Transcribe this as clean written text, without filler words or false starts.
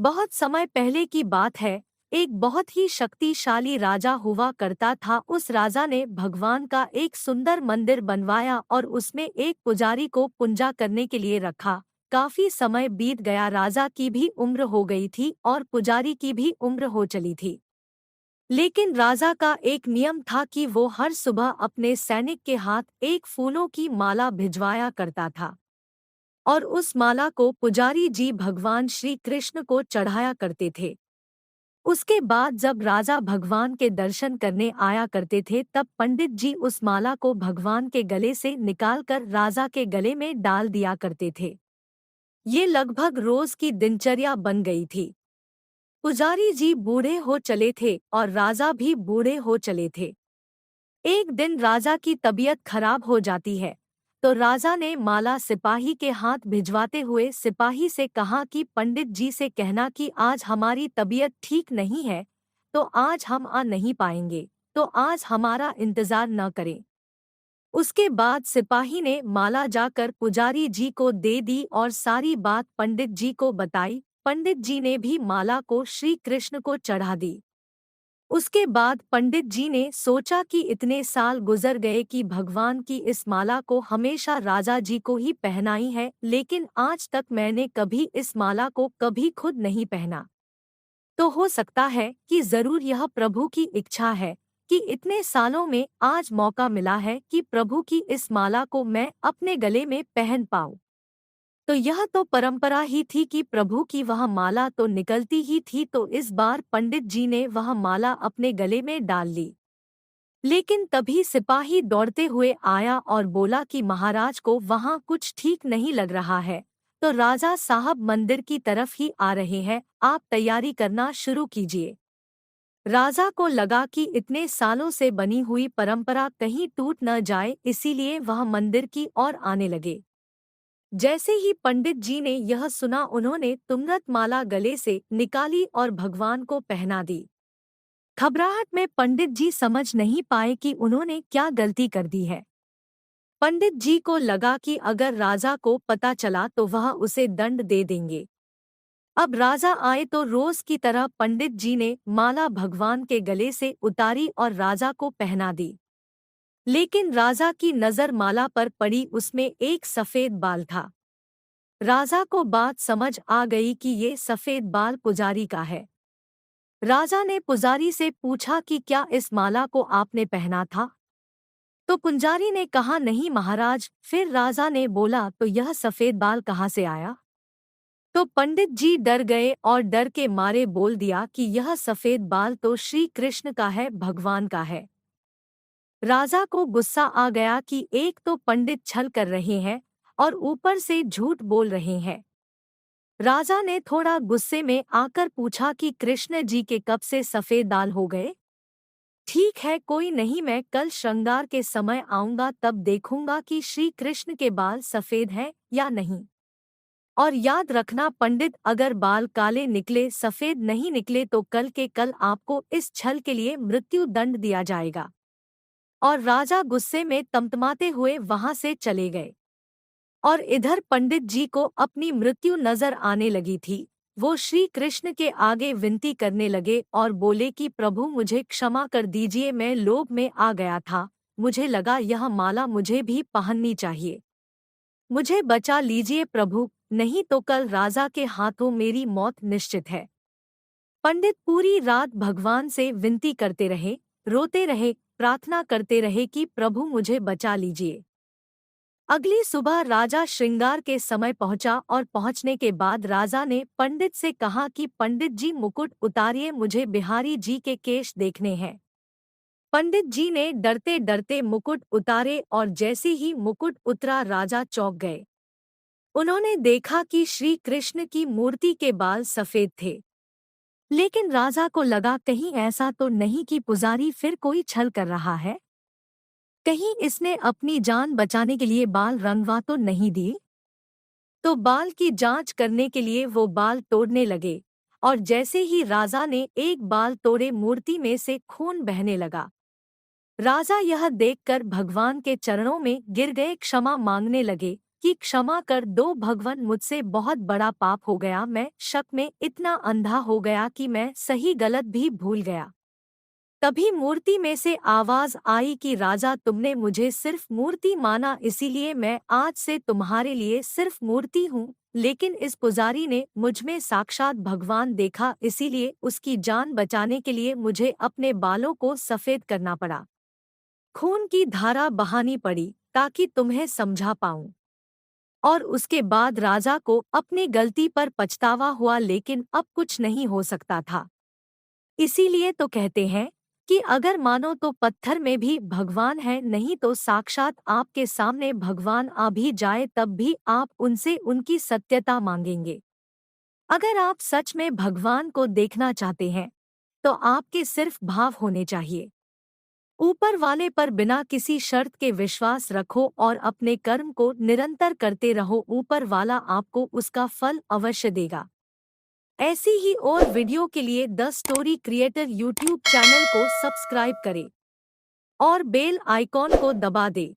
बहुत समय पहले की बात है। एक बहुत ही शक्तिशाली राजा हुआ करता था। उस राजा ने भगवान का एक सुंदर मंदिर बनवाया और उसमें एक पुजारी को पूजा करने के लिए रखा। काफी समय बीत गया, राजा की भी उम्र हो गई थी और पुजारी की भी उम्र हो चली थी। लेकिन राजा का एक नियम था कि वो हर सुबह अपने सैनिक के हाथ एक फूलों की माला भिजवाया करता था और उस माला को पुजारी जी भगवान श्री कृष्ण को चढ़ाया करते थे। उसके बाद जब राजा भगवान के दर्शन करने आया करते थे तब पंडित जी उस माला को भगवान के गले से निकालकर राजा के गले में डाल दिया करते थे। ये लगभग रोज की दिनचर्या बन गई थी। पुजारी जी बूढ़े हो चले थे और राजा भी बूढ़े हो चले थे। एक दिन राजा की तबीयत खराब हो जाती है तो राजा ने माला सिपाही के हाथ भिजवाते हुए सिपाही से कहा कि पंडित जी से कहना कि आज हमारी तबीयत ठीक नहीं है, तो आज हम आ नहीं पाएंगे, तो आज हमारा इंतजार न करें। उसके बाद सिपाही ने माला जाकर पुजारी जी को दे दी और सारी बात पंडित जी को बताई। पंडित जी ने भी माला को श्री कृष्ण को चढ़ा दी। उसके बाद पंडित जी ने सोचा कि इतने साल गुजर गए कि भगवान की इस माला को हमेशा राजा जी को ही पहनाई है, लेकिन आज तक मैंने कभी इस माला को कभी खुद नहीं पहना। तो हो सकता है कि जरूर यह प्रभु की इच्छा है कि इतने सालों में आज मौका मिला है कि प्रभु की इस माला को मैं अपने गले में पहन पाऊं। तो यह तो परंपरा ही थी कि प्रभु की वह माला तो निकलती ही थी, तो इस बार पंडित जी ने वह माला अपने गले में डाल ली। लेकिन तभी सिपाही दौड़ते हुए आया और बोला कि महाराज को वहां कुछ ठीक नहीं लग रहा है, तो राजा साहब मंदिर की तरफ ही आ रहे हैं, आप तैयारी करना शुरू कीजिए। राजा को लगा कि इतने सालों से बनी हुई परंपरा कहीं टूट न जाए, इसीलिए वह मंदिर की ओर आने लगे। जैसे ही पंडित जी ने यह सुना उन्होंने तुरंत माला गले से निकाली और भगवान को पहना दी। घबराहट में पंडित जी समझ नहीं पाए कि उन्होंने क्या गलती कर दी है। पंडित जी को लगा कि अगर राजा को पता चला तो वह उसे दंड दे देंगे। अब राजा आए तो रोज की तरह पंडित जी ने माला भगवान के गले से उतारी और राजा को पहना दी। लेकिन राजा की नजर माला पर पड़ी, उसमें एक सफेद बाल था। राजा को बात समझ आ गई कि ये सफेद बाल पुजारी का है। राजा ने पुजारी से पूछा कि क्या इस माला को आपने पहना था? तो पुजारी ने कहा नहीं महाराज। फिर राजा ने बोला तो यह सफेद बाल कहाँ से आया? तो पंडित जी डर गए और डर के मारे बोल दिया कि यह सफेद बाल तो श्री कृष्ण का है, भगवान का है। राजा को गुस्सा आ गया कि एक तो पंडित छल कर रहे हैं और ऊपर से झूठ बोल रहे हैं। राजा ने थोड़ा गुस्से में आकर पूछा कि कृष्ण जी के कब से सफेद बाल हो गए? ठीक है, कोई नहीं, मैं कल श्रृंगार के समय आऊंगा, तब देखूंगा कि श्री कृष्ण के बाल सफेद हैं या नहीं। और याद रखना पंडित, अगर बाल काले निकले, सफेद नहीं निकले तो कल के कल आपको इस छल के लिए मृत्यु दंड दिया जाएगा। और राजा गुस्से में तमतमाते हुए वहां से चले गए। और इधर पंडित जी को अपनी मृत्यु नजर आने लगी थी। वो श्री कृष्ण के आगे विनती करने लगे और बोले कि प्रभु मुझे क्षमा कर दीजिए, मैं लोभ में आ गया था, मुझे लगा यह माला मुझे भी पहननी चाहिए, मुझे बचा लीजिए प्रभु, नहीं तो कल राजा के हाथों मेरी मौत निश्चित है। पंडित पूरी रात भगवान से विनती करते रहे, रोते रहे, प्रार्थना करते रहे कि प्रभु मुझे बचा लीजिए। अगली सुबह राजा श्रृंगार के समय पहुंचा और पहुंचने के बाद राजा ने पंडित से कहा कि पंडित जी मुकुट उतारिए, मुझे बिहारी जी के केश देखने हैं। पंडित जी ने डरते डरते मुकुट उतारे और जैसे ही मुकुट उतरा राजा चौंक गए। उन्होंने देखा कि श्री कृष्ण की मूर्ति के बाल सफेद थे। लेकिन राजा को लगा कहीं ऐसा तो नहीं कि पुजारी फिर कोई छल कर रहा है, कहीं इसने अपनी जान बचाने के लिए बाल रंगवा तो नहीं दिए। तो बाल की जांच करने के लिए वो बाल तोड़ने लगे और जैसे ही राजा ने एक बाल तोड़े, मूर्ति में से खून बहने लगा। राजा यह देखकर भगवान के चरणों में गिर गए, क्षमा मांगने लगे कि क्षमा कर दो भगवन, मुझसे बहुत बड़ा पाप हो गया। मैं शक में इतना अंधा हो गया कि मैं सही गलत भी भूल गया। तभी मूर्ति में से आवाज आई कि राजा, तुमने मुझे सिर्फ मूर्ति माना, इसीलिए मैं आज से तुम्हारे लिए सिर्फ मूर्ति हूँ। लेकिन इस पुजारी ने मुझ में साक्षात भगवान देखा, इसीलिए उसकी जान बचाने के लिए मुझे अपने बालों को सफेद करना पड़ा, खून की धारा बहानी पड़ी ताकि तुम्हें समझा पाऊं। और उसके बाद राजा को अपनी गलती पर पछतावा हुआ, लेकिन अब कुछ नहीं हो सकता था। इसीलिए तो कहते हैं कि अगर मानो तो पत्थर में भी भगवान है, नहीं तो साक्षात आपके सामने भगवान आ भी जाए तब भी आप उनसे उनकी सत्यता मांगेंगे। अगर आप सच में भगवान को देखना चाहते हैं तो आपके सिर्फ भाव होने चाहिए। ऊपर वाले पर बिना किसी शर्त के विश्वास रखो और अपने कर्म को निरंतर करते रहो, ऊपर वाला आपको उसका फल अवश्य देगा। ऐसी ही और वीडियो के लिए the story creator YouTube channel को सब्सक्राइब करें और बेल आइकॉन को दबा दें।